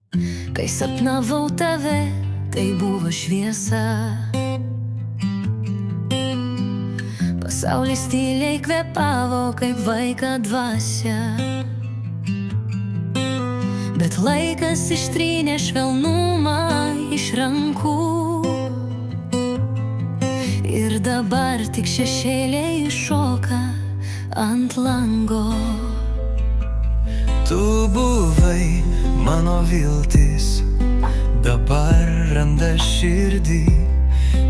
Kai sapnavau tave, tai buvo šviesa. Pasaulis tyliai kvėpavo kaip vaiką dvasia, bet laikas ištrynė švelnumą iš rankų. Ir dabar tik šešėliai šoka ant lango. Tu buvai mano viltis, dabar randa širdį,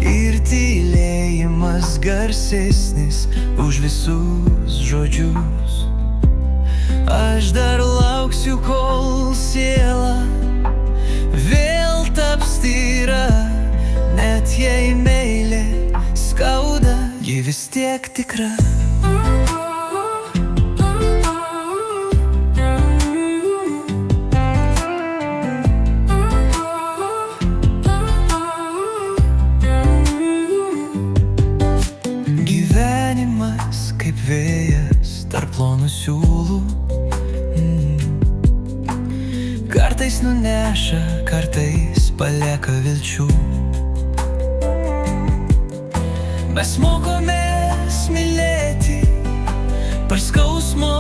ir tylėjimas garsesnis už visus žodžius. Aš dar lauksiu, kol siela vėl taps tyra, net jei meilė skauda, ji vis tiek tikra. Gyvenimas kaip vėjas tarp plonų siūlų, kartais nuneša, kartais palieka vilčių. Mes mokomės mylėti per skausmo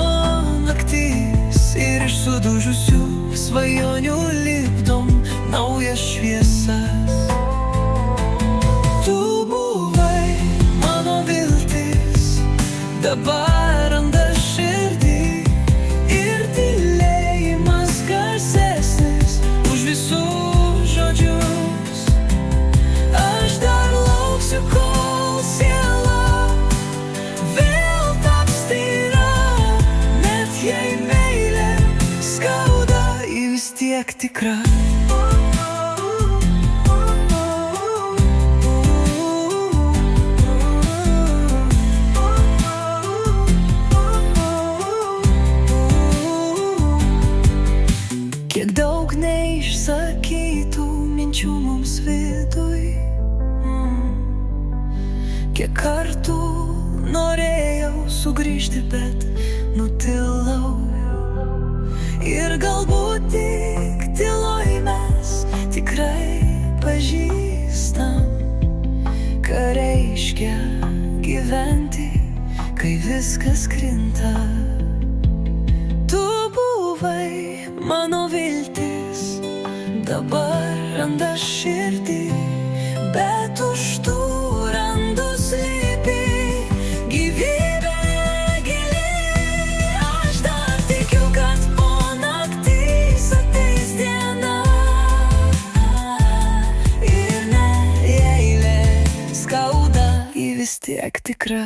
naktis, ir iš sudužusių svajonių lipdom naujas šviesas. Tu buvai mano viltis, dabar randa širdį, ir tylėjimas garsesnis už visus žodžius. Aš dar lauksiu, kol siela vėl taps tyra, net jei meilė skauda, ji vis tiek tikra. Kiek daug neišsakytų minčių mums viduj, kiek kartų norėjau sugrįžti, bet nutilau. Ir galbūt tik tyloj mes tikrai pažįstam, ką reiškia gyventi, kai viskas krinta. Tu buvai mano viltis, dabar randa širdį, bet už tų randų slypi gyvybė gili. Aš dar tikiu, kad po nakties ateis diena, ir ne eilė skauda, ji vis tiek tikra.